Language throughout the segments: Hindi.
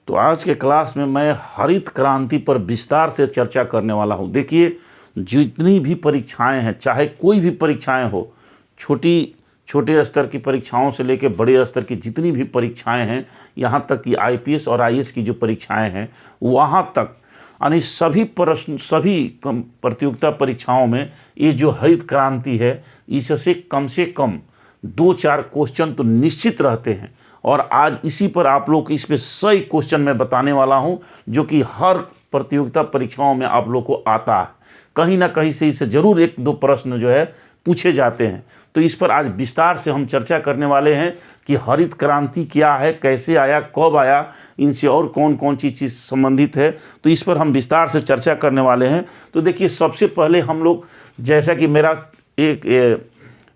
तो आज के क्लास में मैं हरित क्रांति पर विस्तार से चर्चा करने वाला हूँ। देखिए, जितनी भी परीक्षाएं हैं, चाहे कोई भी परीक्षाएं हो, छोटे स्तर की परीक्षाओं से लेकर बड़े स्तर की जितनी भी परीक्षाएं हैं, यहाँ तक कि आईपीएस और आईएएस की जो परीक्षाएं हैं, वहाँ तक यानी सभी प्रश्न, सभी प्रतियोगिता परीक्षाओं में ये जो हरित क्रांति है, इससे कम 2-4 क्वेश्चन तो निश्चित रहते हैं। और आज इसी पर आप लोग इस पे 100 क्वेश्चन मैं बताने वाला हूं, जो कि हर प्रतियोगिता परीक्षाओं में आप लोग को आता है। कहीं ना कहीं से इससे जरूर 1-2 प्रश्न जो है पूछे जाते हैं। तो इस पर आज विस्तार से हम चर्चा करने वाले हैं कि हरित क्रांति क्या है, कैसे आया, कब आया, इनसे और कौन कौन सी चीज़ संबंधित है। तो इस पर हम विस्तार से चर्चा करने वाले हैं। तो देखिए, सबसे पहले हम लोग, जैसा कि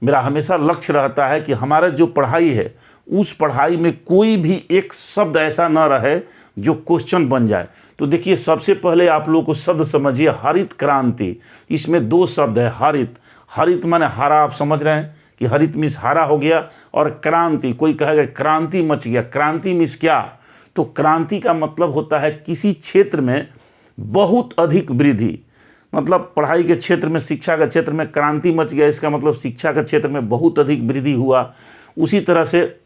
मेरा हमेशा लक्ष्य रहता है कि हमारा जो पढ़ाई है, उस पढ़ाई में कोई भी एक शब्द ऐसा न रहे जो क्वेश्चन बन जाए। तो देखिए, सबसे पहले आप लोगों को शब्द समझिए, हरित क्रांति। इसमें 2 शब्द है। हरित माने हरा, आप समझ रहे हैं कि हरित मीन्स हरा हो गया, और क्रांति, कोई कहेगा क्रांति मच गया, क्रांति मीन्स क्या? तो क्रांति का मतलब होता है किसी क्षेत्र में बहुत अधिक वृद्धि। मतलब पढ़ाई के क्षेत्र में, शिक्षा के क्षेत्र में क्रांति मच गया, इसका मतलब शिक्षा के क्षेत्र में बहुत अधिक वृद्धि हुआ। उसी तरह से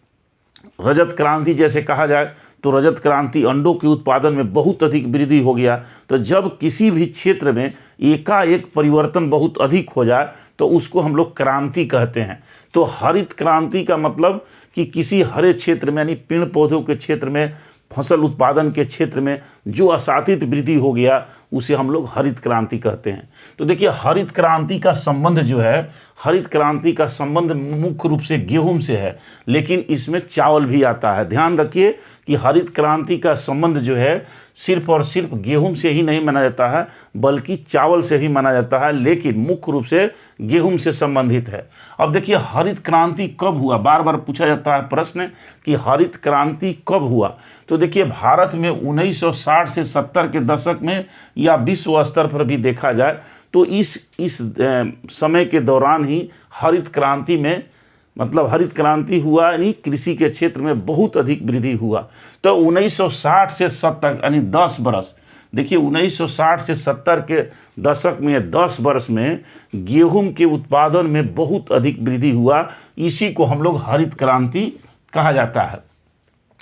रजत क्रांति जैसे कहा जाए तो रजत क्रांति, अंडों के उत्पादन में बहुत अधिक वृद्धि हो गया। तो जब किसी भी क्षेत्र में एकाएक परिवर्तन बहुत अधिक हो जाए तो उसको हम लोग क्रांति कहते हैं। तो हरित क्रांति का मतलब कि किसी हरे क्षेत्र में, यानी पेड़ पौधों के क्षेत्र में, फसल उत्पादन के क्षेत्र में जो असातित वृद्धि हो गया, उसे हम लोग हरित क्रांति कहते हैं। तो देखिए, हरित क्रांति का संबंध जो है, हरित क्रांति का संबंध मुख्य रूप से गेहूं से है, लेकिन इसमें चावल भी आता है। ध्यान रखिए कि हरित क्रांति का संबंध जो है सिर्फ और सिर्फ गेहूं से ही नहीं माना जाता है, बल्कि चावल से भी माना जाता है, लेकिन मुख्य रूप से गेहूं से संबंधित है। अब देखिए, हरित क्रांति कब हुआ? बार बार पूछा जाता है प्रश्न कि हरित क्रांति कब हुआ। तो देखिए, भारत में 1960 से 70 के दशक में, या विश्व स्तर पर भी देखा जाए तो इस समय के दौरान ही हरित क्रांति में, मतलब हरित क्रांति हुआ, यानी कृषि के क्षेत्र में बहुत अधिक वृद्धि हुआ। तो 1960 से 70 यानी 10 वर्ष, देखिए 1960 से 70 के दशक में 10 वर्ष में गेहूं के उत्पादन में बहुत अधिक वृद्धि हुआ। इसी को हम लोग हरित क्रांति कहा जाता है।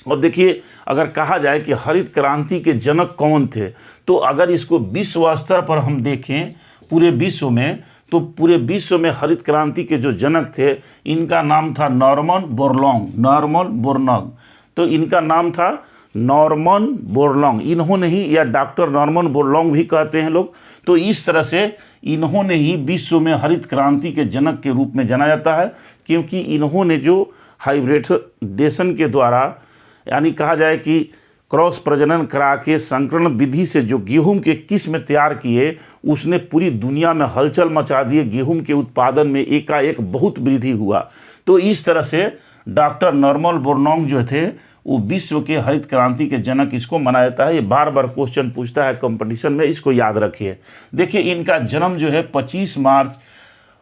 और देखिए, अगर कहा जाए कि हरित क्रांति के जनक कौन थे, तो अगर इसको विश्व स्तर पर हम देखें पूरे विश्व में, तो पूरे विश्व में हरित क्रांति के जो जनक थे, इनका नाम था नॉर्मन बोरलॉन्ग। तो इनका नाम था नॉर्मन बोरलॉन्ग। इन्होंने ही, या डॉक्टर नॉर्मन बोरलॉन्ग भी कहते हैं लोग, तो इस तरह से इन्होंने ही विश्व में हरित क्रांति के जनक के रूप में जाना जाता है, क्योंकि इन्होंने जो हाइब्रिडेशन के द्वारा, यानी कहा जाए कि क्रॉस प्रजनन करा के संकरण विधि से जो गेहूं के किस्म तैयार किए, उसने पूरी दुनिया में हलचल मचा दिए। गेहूं के उत्पादन में एकाएक बहुत वृद्धि हुआ। तो इस तरह से डॉक्टर नॉर्मन बोरलॉन्ग जो थे, वो विश्व के हरित क्रांति के जनक इसको माना जाता है। ये बार बार क्वेश्चन पूछता है कंपटीशन में, इसको याद रखिए। देखिए, इनका जन्म जो है 25 मार्च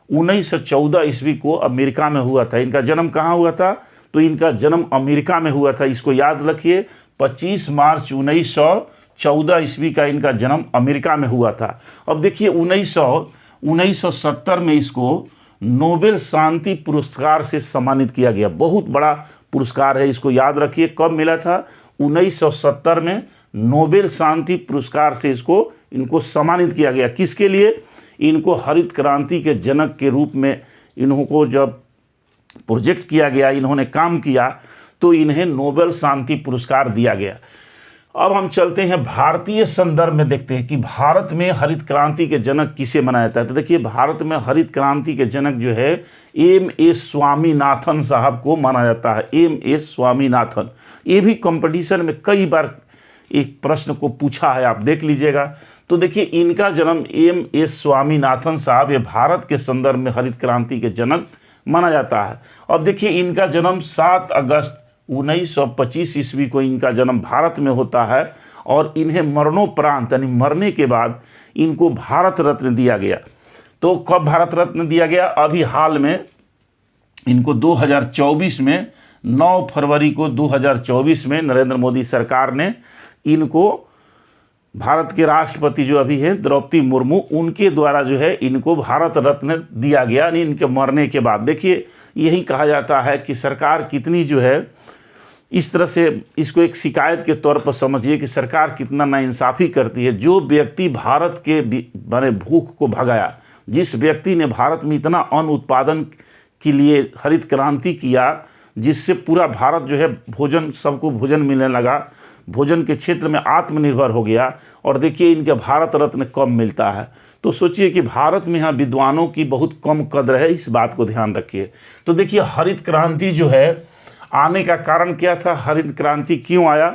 1914 ईस्वी को अमेरिका में हुआ था। इनका जन्म कहाँ हुआ था? तो इनका जन्म अमेरिका में हुआ था। इसको याद रखिए, 25 मार्च 1914 ईस्वी का इनका जन्म अमेरिका में हुआ था। अब देखिए, 1970 में इसको नोबेल शांति पुरस्कार से सम्मानित किया गया। बहुत बड़ा पुरस्कार है, इसको याद रखिए। कब मिला था? 1970 में नोबेल शांति पुरस्कार से इनको सम्मानित किया गया। किसके लिए? इनको हरित क्रांति के जनक के रूप में इनको जब प्रोजेक्ट किया गया, इन्होंने काम किया, तो इन्हें नोबेल शांति पुरस्कार दिया गया। अब हम चलते हैं भारतीय संदर्भ में, देखते हैं कि भारत में हरित क्रांति के जनक किसे माना जाता है। तो देखिए, भारत में हरित क्रांति के जनक जो है एम.एस. स्वामीनाथन साहब को माना जाता है। एम.एस. स्वामीनाथन, ये भी कंपटीशन में कई बार एक प्रश्न को पूछा है, आप देख लीजिएगा। तो देखिए, इनका जन्म एम.एस. स्वामीनाथन साहब, ये भारत के संदर्भ में हरित क्रांति के जनक माना जाता है। अब देखिए, इनका जन्म 7 अगस्त 1925 ईस्वी को इनका जन्म भारत में होता है, और इन्हें मरणोपरांत, यानी मरने के बाद, इनको भारत रत्न दिया गया। तो कब भारत रत्न दिया गया? अभी हाल में इनको 2024 में, 9 फरवरी को 2024 में नरेंद्र मोदी सरकार ने इनको भारत के राष्ट्रपति जो अभी हैं द्रौपदी मुर्मू, उनके द्वारा जो है इनको भारत रत्न दिया गया, यानी इनके मरने के बाद। देखिए यही कहा जाता है कि सरकार कितनी जो है इस तरह से इसको एक शिकायत के तौर पर समझिए कि सरकार कितना नाइंसाफ़ी करती है। जो व्यक्ति भारत के बने भूख को भगाया, जिस व्यक्ति ने भारत में इतना अन्न उत्पादन के लिए हरित क्रांति किया, जिससे पूरा भारत जो है भोजन, सबको भोजन मिलने लगा, भोजन के क्षेत्र में आत्मनिर्भर हो गया, और देखिए इनके भारत रत्न कम मिलता है। तो सोचिए कि भारत में यहाँ विद्वानों की बहुत कम कद्र है, इस बात को ध्यान रखिए। तो देखिए हरित क्रांति जो है आने का कारण क्या था, हरित क्रांति क्यों आया,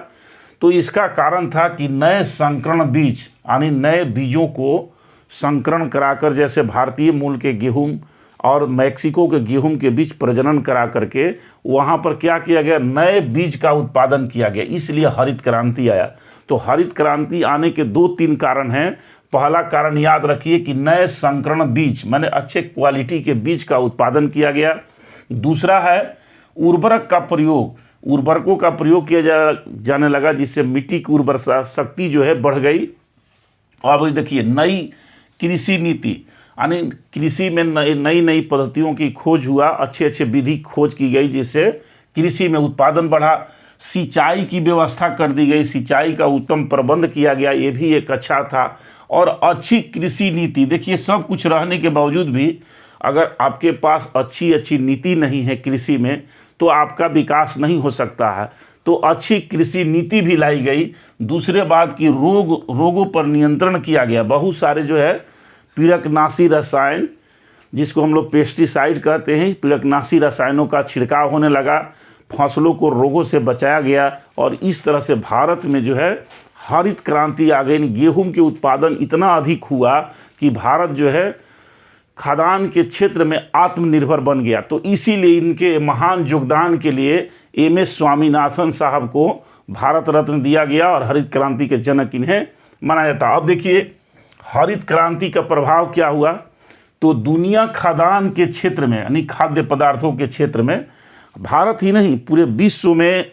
तो इसका कारण था कि नए संकरण बीज, यानी नए बीजों को संकरण कराकर, जैसे भारतीय मूल के गेहूं और मैक्सिको के गेहूं के बीच प्रजनन करा करके वहाँ पर क्या किया गया, नए बीज का उत्पादन किया गया, इसलिए हरित क्रांति आया। तो हरित क्रांति आने के 2-3 कारण हैं। पहला कारण याद रखिए कि नए संकरण बीज, माने अच्छे क्वालिटी के बीज का उत्पादन किया गया। दूसरा है उर्वरक का प्रयोग, उर्वरकों का प्रयोग किया जाने लगा, जिससे मिट्टी की उर्वरता शक्ति जो है बढ़ गई। और देखिए नई कृषि नीति, यानी कृषि में नई नई पद्धतियों की खोज हुआ, अच्छे अच्छे विधि खोज की गई, जिससे कृषि में उत्पादन बढ़ा। सिंचाई की व्यवस्था कर दी गई, सिंचाई का उत्तम प्रबंध किया गया, ये भी एक अच्छा था। और अच्छी कृषि नीति, देखिए सब कुछ रहने के बावजूद भी अगर आपके पास अच्छी नीति नहीं है कृषि में, तो आपका विकास नहीं हो सकता है। तो अच्छी कृषि नीति भी लाई गई। दूसरे बात की रोगों पर नियंत्रण किया गया। बहुत सारे जो है पीड़कनाशी रसायन, जिसको हम लोग पेस्टिसाइड कहते हैं, पीड़कनाशी रसायनों का छिड़काव होने लगा, फसलों को रोगों से बचाया गया। और इस तरह से भारत में जो है हरित क्रांति आ गई। गेहूं के उत्पादन इतना अधिक हुआ कि भारत जो है खाद्यान्न के क्षेत्र में आत्मनिर्भर बन गया। तो इसीलिए इनके महान योगदान के लिए एम.एस. स्वामीनाथन साहब को भारत रत्न दिया गया और हरित क्रांति के जनक इन्हें माना जाता। अब देखिए हरित क्रांति का प्रभाव क्या हुआ, तो दुनिया खाद्यान्न के क्षेत्र में, यानी खाद्य पदार्थों के क्षेत्र में, भारत ही नहीं पूरे विश्व में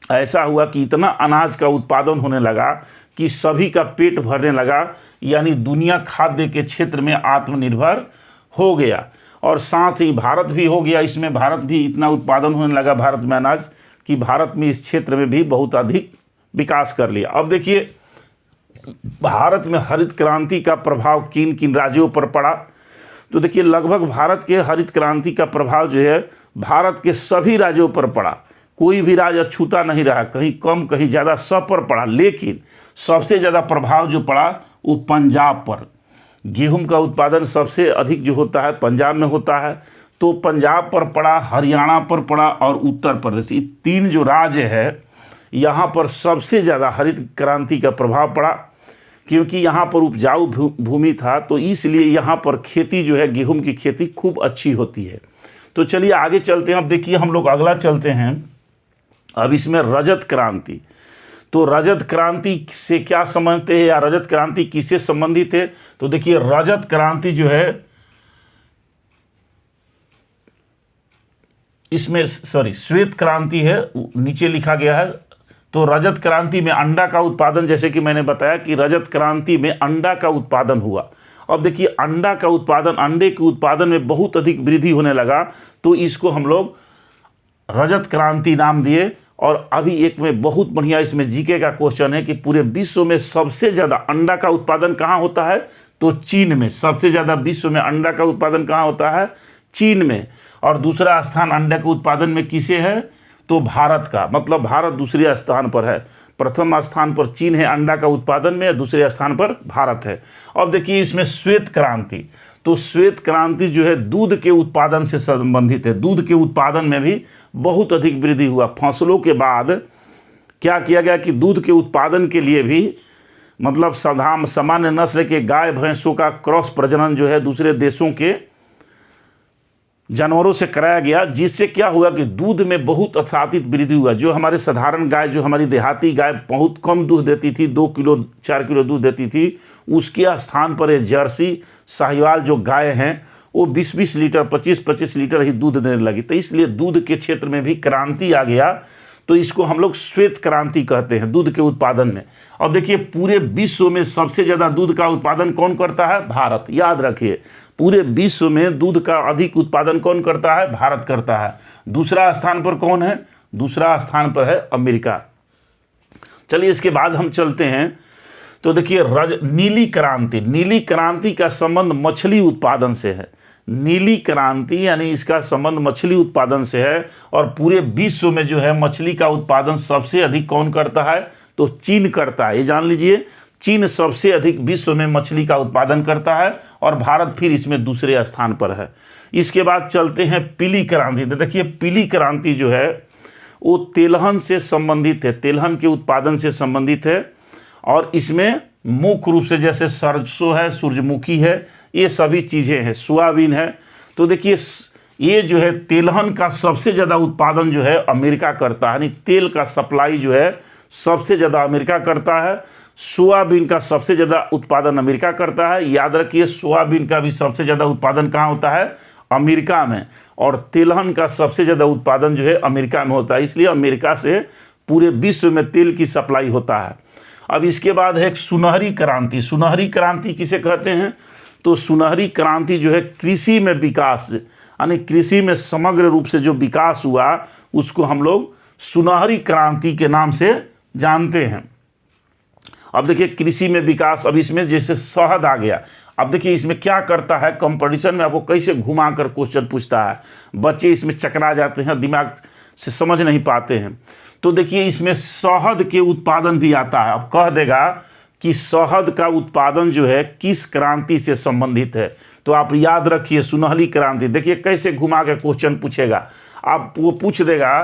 ऐसा हुआ कि इतना अनाज का उत्पादन होने लगा कि सभी का पेट भरने लगा, यानी दुनिया खाद्य के क्षेत्र में आत्मनिर्भर हो गया। और साथ ही भारत भी हो गया, इसमें भारत भी इतना उत्पादन होने लगा भारत में अनाज, कि भारत में इस क्षेत्र में भी बहुत अधिक विकास कर लिया। अब देखिए भारत में हरित क्रांति का प्रभाव किन किन राज्यों पर पड़ा, तो देखिए लगभग भारत के हरित क्रांति का प्रभाव जो है भारत के सभी राज्यों पर पड़ा। कोई भी राज्य अछूता नहीं रहा, कहीं कम कहीं ज़्यादा, सब पर पड़ा। लेकिन सबसे ज़्यादा प्रभाव जो पड़ा वो पंजाब पर। गेहूं का उत्पादन सबसे अधिक जो होता है पंजाब में होता है, तो पंजाब पर पड़ा, हरियाणा पर पड़ा और उत्तर प्रदेश, ये 3 जो राज्य है यहाँ पर सबसे ज़्यादा हरित क्रांति का प्रभाव पड़ा। क्योंकि यहाँ पर उपजाऊ भूमि था, तो इसलिए यहाँ पर खेती जो है गेहूं की खेती खूब अच्छी होती है। तो चलिए आगे चलते हैं। अब देखिए हम लोग अगला चलते हैं, अब इसमें रजत क्रांति। तो रजत क्रांति से क्या समझते हैं, या रजत क्रांति किससे संबंधित है, तो देखिए रजत क्रांति जो है इसमें श्वेत क्रांति है, नीचे लिखा गया है। तो रजत क्रांति में अंडा का उत्पादन, जैसे कि मैंने बताया कि रजत क्रांति में अंडा का उत्पादन हुआ। अब देखिए अंडा का उत्पादन, अंडे के उत्पादन में बहुत अधिक वृद्धि होने लगा, तो इसको हम लोग रजत क्रांति नाम दिए। और अभी एक में बहुत बढ़िया इसमें जीके का क्वेश्चन है कि पूरे विश्व में सबसे ज़्यादा अंडा का उत्पादन कहाँ होता है, तो चीन में। सबसे ज़्यादा विश्व में अंडा का उत्पादन कहाँ होता है, चीन में। और दूसरा स्थान अंडे के उत्पादन में किसे है, तो भारत का, मतलब भारत दूसरे स्थान पर है। प्रथम स्थान पर चीन है अंडा का उत्पादन में, दूसरे स्थान पर भारत है। अब देखिए इसमें श्वेत क्रांति, तो श्वेत क्रांति जो है दूध के उत्पादन से संबंधित है। दूध के उत्पादन में भी बहुत अधिक वृद्धि हुआ। फसलों के बाद क्या किया गया कि दूध के उत्पादन के लिए भी, मतलब सामान्य नस्ल के गाय भैंसों का क्रॉस प्रजनन जो है दूसरे देशों के जानवरों से कराया गया, जिससे क्या हुआ कि दूध में बहुत अत्यधिक वृद्धि हुआ। जो हमारे साधारण गाय, जो हमारी देहाती गाय बहुत कम दूध देती थी, 2 किलो 4 किलो दूध देती थी, उसके स्थान पर ये जर्सी साहिवाल जो गाय हैं वो 20-20 लीटर 25-25 लीटर ही दूध देने लगी। तो इसलिए दूध के क्षेत्र में भी क्रांति आ गया। तो इसको हम लोग श्वेत क्रांति कहते हैं दूध के उत्पादन में। अब देखिए पूरे विश्व में सबसे ज़्यादा दूध का उत्पादन कौन करता है? भारत। याद रखिए, पूरे विश्व में दूध का अधिक उत्पादन कौन करता है? भारत करता है। दूसरा स्थान पर कौन है? दूसरा स्थान पर है अमेरिका। चलिए इसके बाद हम चलते हैं, तो देखिए नीली क्रांति। नीली क्रांति का संबंध मछली उत्पादन से है। नीली क्रांति यानी इसका संबंध मछली उत्पादन से है, और पूरे विश्व में जो है मछली का उत्पादन सबसे अधिक कौन करता है? तो चीन करता है। ये जान लीजिए, चीन सबसे अधिक विश्व में मछली का उत्पादन करता है, और भारत फिर इसमें दूसरे स्थान पर है। इसके बाद चलते हैं पीली क्रांति। तो देखिए पीली क्रांति जो है वो तेलहन से संबंधित है, तेलहन के उत्पादन से संबंधित है, और इसमें मुख्य रूप से जैसे सरसों है, सूरजमुखी है, ये सभी चीज़ें हैं, सोयाबीन है। तो देखिए ये जो है तेलहन का सबसे ज़्यादा उत्पादन जो है अमेरिका करता है, यानी तेल का सप्लाई जो है सबसे ज़्यादा अमेरिका करता है। सोयाबीन का सबसे ज़्यादा उत्पादन अमेरिका करता है। याद रखिए सोयाबीन का भी सबसे ज़्यादा उत्पादन कहाँ होता है? अमेरिका में। और तेलहन का सबसे ज़्यादा उत्पादन जो है अमेरिका में होता है, इसलिए अमेरिका से पूरे विश्व में तेल की सप्लाई होता है। अब इसके बाद है एक सुनहरी क्रांति। सुनहरी क्रांति किसे कहते हैं? तो सुनहरी क्रांति जो है कृषि में विकास, यानी कृषि में समग्र रूप से जो विकास हुआ उसको हम लोग सुनहरी क्रांति के नाम से जानते हैं। अब देखिए कृषि में विकास, अब इसमें जैसे शहद आ गया। अब देखिए इसमें क्या करता है, कंपटीशन में आपको कैसे घुमा कर क्वेश्चन पूछता है, बच्चे इसमें चकरा जाते हैं, दिमाग से समझ नहीं पाते हैं। तो देखिए इसमें शहद के उत्पादन भी आता है। अब कह देगा कि शहद का उत्पादन जो है किस क्रांति से संबंधित है, तो आप याद रखिए सुनहरी क्रांति। देखिए कैसे घुमा के क्वेश्चन पूछेगा, आप वो पूछ देगा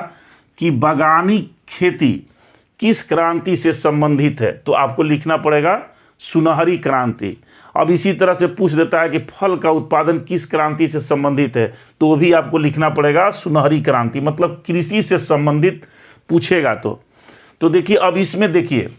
कि बागानी खेती किस क्रांति से संबंधित है, तो आपको लिखना पड़ेगा सुनहरी क्रांति। अब इसी तरह से पूछ देता है कि फल का उत्पादन किस क्रांति से संबंधित है, तो वो भी आपको लिखना पड़ेगा सुनहरी क्रांति, मतलब कृषि से संबंधित पूछेगा। तो देखिए अब इसमें देखिए,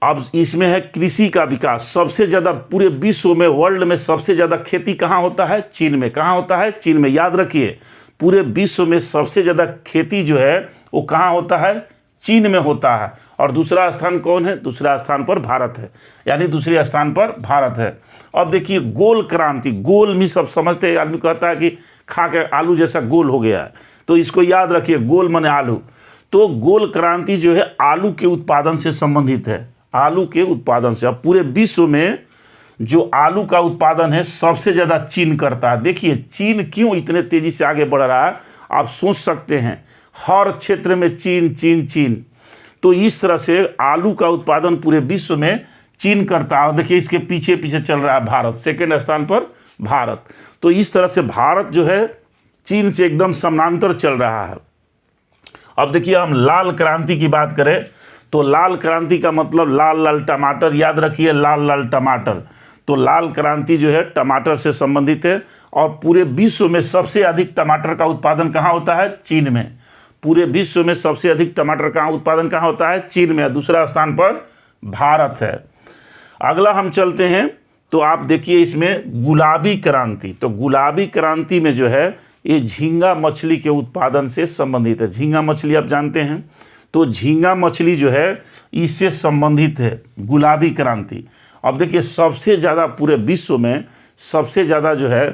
अब इसमें है कृषि का विकास। सबसे ज़्यादा पूरे विश्व में, वर्ल्ड में सबसे ज़्यादा खेती कहाँ होता है? चीन में। कहाँ होता है? चीन में। याद रखिए पूरे विश्व में सबसे ज़्यादा खेती जो है वो कहाँ होता है? चीन में होता है। और दूसरा स्थान कौन है? दूसरा स्थान पर भारत है, यानी दूसरे स्थान पर भारत है। अब देखिए गोल क्रांति। गोल में सब समझते हैं, आदमी कहता है कि खा के आलू जैसा गोल हो गया है, तो इसको याद रखिए, गोल माने आलू। तो गोल क्रांति जो है आलू के उत्पादन से संबंधित है, आलू के उत्पादन से। अब पूरे विश्व में जो आलू का उत्पादन है सबसे ज़्यादा चीन करता है। देखिए चीन क्यों इतने तेज़ी से आगे बढ़ रहा है, आप सोच सकते हैं, हर क्षेत्र में चीन चीन चीन। तो इस तरह से आलू का उत्पादन पूरे विश्व में चीन करता है। देखिए इसके पीछे पीछे चल रहा है भारत, सेकेंड स्थान पर भारत। तो इस तरह से भारत जो है चीन से एकदम समानांतर चल रहा है। अब देखिए हम लाल क्रांति की बात करें, तो लाल क्रांति का मतलब लाल लाल टमाटर। याद रखिए लाल लाल टमाटर। तो लाल क्रांति जो है टमाटर से संबंधित है, और पूरे विश्व में सबसे अधिक टमाटर का उत्पादन कहाँ होता है? चीन में। पूरे विश्व में सबसे अधिक टमाटर का उत्पादन कहाँ होता है? चीन में। दूसरा स्थान पर भारत है। अगला हम चलते हैं, तो आप देखिए इसमें गुलाबी क्रांति। तो गुलाबी क्रांति में जो है ये झींगा मछली के उत्पादन से संबंधित है। झींगा मछली आप जानते हैं, तो झींगा मछली जो है इससे संबंधित है गुलाबी क्रांति। अब देखिए सबसे ज़्यादा पूरे विश्व में सबसे ज़्यादा जो है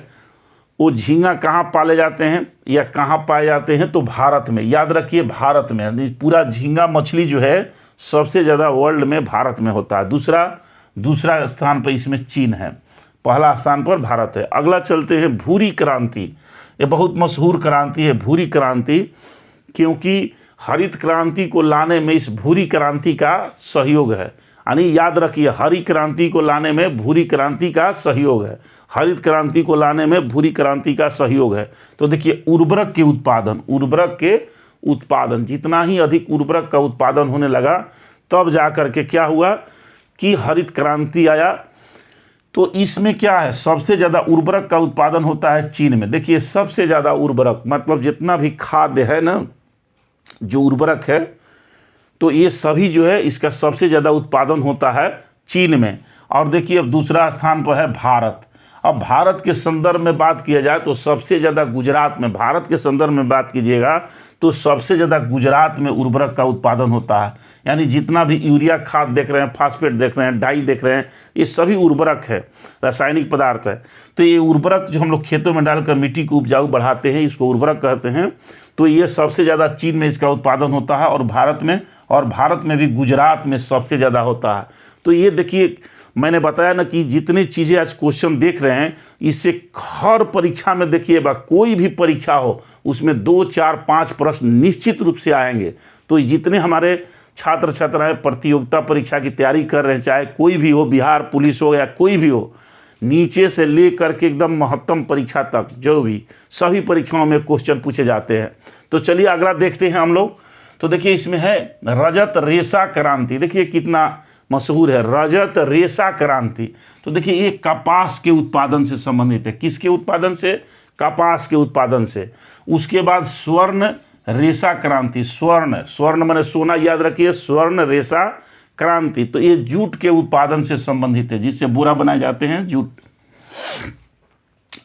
वो झींगा कहाँ पाले जाते हैं या कहाँ पाए जाते हैं? तो भारत में। याद रखिए भारत में, पूरा झींगा मछली जो है सबसे ज़्यादा वर्ल्ड में भारत में होता है। दूसरा स्थान पर इसमें चीन है, पहला स्थान पर भारत है। अगला चलते हैं भूरी क्रांति। ये बहुत मशहूर क्रांति है भूरी क्रांति, क्योंकि हरित क्रांति को लाने में इस भूरी क्रांति का सहयोग है। यानी याद रखिए हरी क्रांति को लाने में भूरी क्रांति का सहयोग है, हरित क्रांति को लाने में भूरी क्रांति का सहयोग है। तो देखिए उर्वरक के उत्पादन जितना ही अधिक उर्वरक का उत्पादन होने लगा, तब जा कर के क्या हुआ कि हरित क्रांति आया। तो इसमें क्या है, सबसे ज़्यादा उर्वरक का उत्पादन होता है चीन में। देखिए सबसे ज़्यादा उर्वरक मतलब जितना भी खाद्य है ना, जो उर्वरक है, तो ये सभी जो है इसका सबसे ज़्यादा उत्पादन होता है चीन में। और देखिए अब दूसरा स्थान पर है भारत। अब भारत के संदर्भ में बात किया जाए तो सबसे ज़्यादा गुजरात में, भारत के संदर्भ में बात कीजिएगा तो सबसे ज़्यादा गुजरात में उर्वरक का उत्पादन होता है। यानी जितना भी यूरिया खाद देख रहे हैं, फास्फेट देख रहे हैं, डाई देख रहे हैं, ये सभी उर्वरक है, रासायनिक पदार्थ है। तो ये उर्वरक जो हम लोग खेतों में डालकर मिट्टी को उपजाऊ बढ़ाते हैं, इसको उर्वरक कहते हैं। तो ये सबसे ज़्यादा चीन में इसका उत्पादन होता है, और भारत में भी गुजरात में सबसे ज़्यादा होता है। तो ये देखिए, मैंने बताया ना कि जितनी चीज़ें आज क्वेश्चन देख रहे हैं, इससे हर परीक्षा में देखिएगा, कोई भी परीक्षा हो उसमें 2, 4, 5 प्रश्न निश्चित रूप से आएंगे। तो जितने हमारे छात्र छात्राएं प्रतियोगिता परीक्षा की तैयारी कर रहे हैं, चाहे कोई भी हो, बिहार पुलिस हो या कोई भी हो, नीचे से ले करके एकदम महत्तम परीक्षा तक जो भी सभी परीक्षाओं में क्वेश्चन पूछे जाते हैं। तो चलिए अगला देखते हैं हम लोग। तो देखिए इसमें है रजत रेशा क्रांति। देखिए कितना मशहूर है रजत रेशा क्रांति। तो देखिए ये कपास के उत्पादन से संबंधित है। किसके उत्पादन से? कपास के उत्पादन से। उसके बाद स्वर्ण रेशा क्रांति। स्वर्ण माने सोना, याद रखिए, स्वर्ण रेशा क्रांति। तो ये जूट के उत्पादन से संबंधित है, जिससे बोरा बनाए जाते हैं, जूट।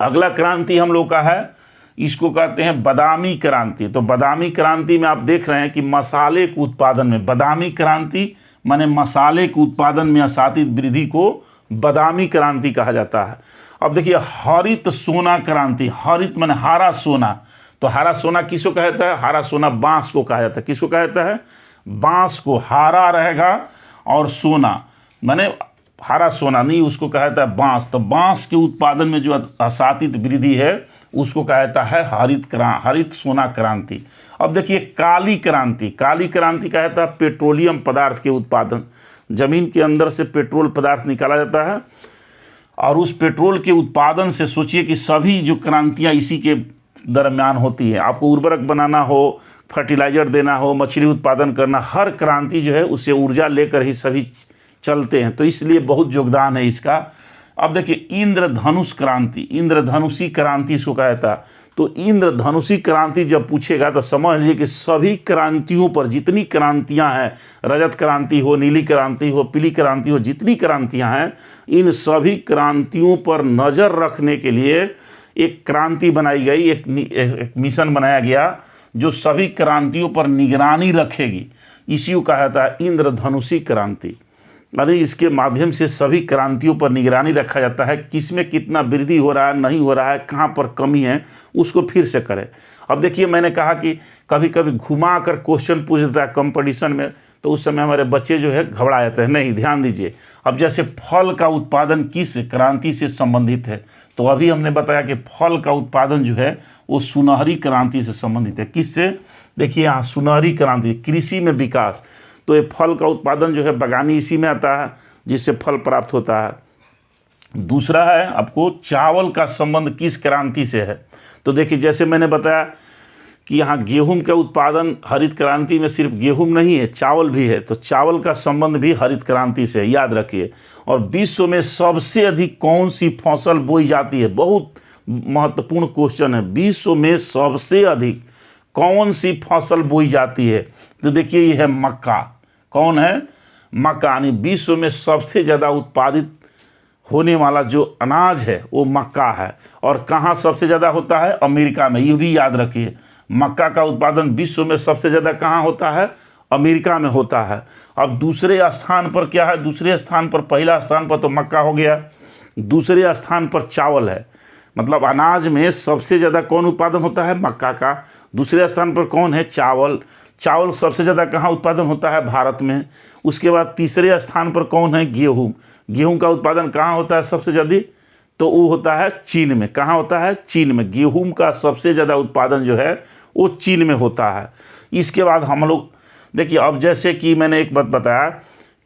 अगला क्रांति हम लोग का है, इसको कहते हैं बादामी क्रांति। तो बादामी क्रांति में आप देख रहे हैं कि मसाले के उत्पादन में, बादामी क्रांति माने मसाले के उत्पादन में असातित वृद्धि को बादामी क्रांति कहा जाता है। अब देखिए हरित सोना क्रांति। हरित माने हरा सोना। तो हरा सोना किसको कहा जाता है? हरा सोना बांस को कहा जाता है। किसको कहा जाता है? बांस को। हरा रहेगा और सोना माने हरा सोना नहीं, उसको कहा जाता है बांस। तो बांस के उत्पादन में जो असातित वृद्धि है उसको कहा जाता है हरित सोना क्रांति। अब देखिए काली क्रांति। काली क्रांति कहा जाता है पेट्रोलियम पदार्थ के उत्पादन। जमीन के अंदर से पेट्रोल पदार्थ निकाला जाता है, और उस पेट्रोल के उत्पादन से सोचिए कि सभी जो क्रांतियाँ इसी के दरम्यान होती है। आपको उर्वरक बनाना हो, फर्टिलाइजर देना हो, मछली उत्पादन करना, हर क्रांति जो है उससे ऊर्जा लेकर ही सभी चलते हैं। तो इसलिए बहुत योगदान है इसका। अब देखिए इंद्रधनुष क्रांति। इंद्रधनुषी क्रांति इसको कहा जाता है। तो इंद्रधनुषी क्रांति जब पूछेगा तो समझ लीजिए कि सभी क्रांतियों पर, जितनी क्रांतियां हैं, रजत क्रांति हो, नीली क्रांति हो, पीली क्रांति हो, जितनी क्रांतियां हैं, इन सभी क्रांतियों पर नज़र रखने के लिए एक क्रांति बनाई गई, एक मिशन बनाया गया जो सभी क्रांतियों पर निगरानी रखेगी। इसी को कहा जाता है इंद्रधनुषी क्रांति। यानी इसके माध्यम से सभी क्रांतियों पर निगरानी रखा जाता है, किसमें कितना वृद्धि हो रहा है, नहीं हो रहा है, कहाँ पर कमी है, उसको फिर से करें। अब देखिए मैंने कहा कि कभी कभी घुमा कर क्वेश्चन पूछ देता है कंपटीशन में, तो उस समय हमारे बच्चे जो है घबरा जाते हैं। नहीं, ध्यान दीजिए। अब जैसे फल का उत्पादन किस क्रांति से संबंधित है, तो अभी हमने बताया कि फल का उत्पादन जो है वो सुनहरी क्रांति से संबंधित है। किससे? देखिए यहाँ सुनहरी क्रांति, कृषि में विकास। तो ये फल का उत्पादन जो है बागानी इसी में आता है, जिससे फल प्राप्त होता है। दूसरा है आपको चावल का संबंध किस क्रांति से है। तो देखिए जैसे मैंने बताया कि यहाँ गेहूं का उत्पादन हरित क्रांति में सिर्फ गेहूं नहीं है, चावल भी है। तो चावल का संबंध भी हरित क्रांति से है, याद रखिए। और विश्व में सबसे अधिक कौन सी फसल बोई जाती है? बहुत महत्वपूर्ण क्वेश्चन है। विश्व में सबसे अधिक कौन सी फसल बोई जाती है? तो देखिए ये है मक्का। कौन है? मक्का। यानी विश्व में सबसे ज़्यादा उत्पादित होने वाला जो अनाज है वो मक्का है। और कहाँ सबसे ज़्यादा होता है? अमेरिका में। ये भी याद रखिए, मक्का का उत्पादन विश्व में सबसे ज़्यादा कहाँ होता है? अमेरिका में होता है। अब दूसरे स्थान पर क्या है? दूसरे स्थान पर, पहला स्थान पर तो मक्का हो गया, दूसरे स्थान पर चावल है। मतलब अनाज में सबसे ज़्यादा कौन उत्पादन होता है? मक्का का। दूसरे स्थान पर कौन है? चावल। चावल सबसे ज़्यादा कहाँ उत्पादन होता है? भारत में। उसके बाद तीसरे स्थान पर कौन है? गेहूँ। गेहूँ का उत्पादन कहाँ होता है सबसे ज़्यादा? तो वो होता है चीन में। कहाँ होता है? चीन में। गेहूँ का सबसे ज़्यादा उत्पादन जो है वो चीन में होता है। इसके बाद हम लोग देखिए, अब जैसे कि मैंने एक बात बताया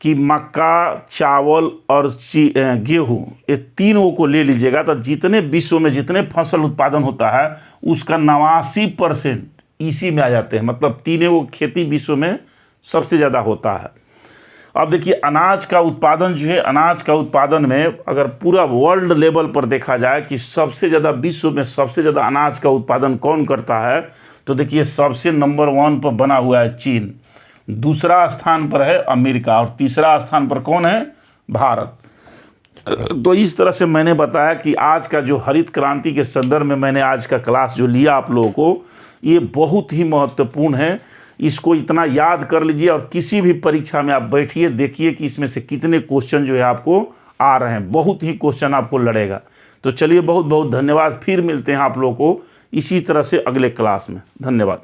कि मक्का, चावल और गेहूँ, ये तीनों को ले लीजिएगा तो जितने विश्व में जितने फसल उत्पादन होता है उसका 89% इसी में आ जाते हैं। मतलब तीनों खेती विश्व में सबसे ज़्यादा होता है। अब देखिए अनाज का उत्पादन जो है, अनाज का उत्पादन में अगर पूरा वर्ल्ड लेवल पर देखा जाए कि सबसे ज़्यादा विश्व में सबसे ज़्यादा अनाज का उत्पादन कौन करता है, तो देखिए सबसे नंबर 1 पर बना हुआ है चीन, दूसरा स्थान पर है अमेरिका और तीसरा स्थान पर कौन है? भारत। तो इस तरह से मैंने बताया कि आज का जो हरित क्रांति के संदर्भ में मैंने आज का क्लास जो लिया आप लोगों को, ये बहुत ही महत्वपूर्ण है। इसको इतना याद कर लीजिए और किसी भी परीक्षा में आप बैठिए, देखिए कि इसमें से कितने क्वेश्चन जो है आपको आ रहे हैं। बहुत ही क्वेश्चन आपको लड़ेगा। तो चलिए, बहुत बहुत धन्यवाद। फिर मिलते हैं आप लोगों को इसी तरह से अगले क्लास में। धन्यवाद।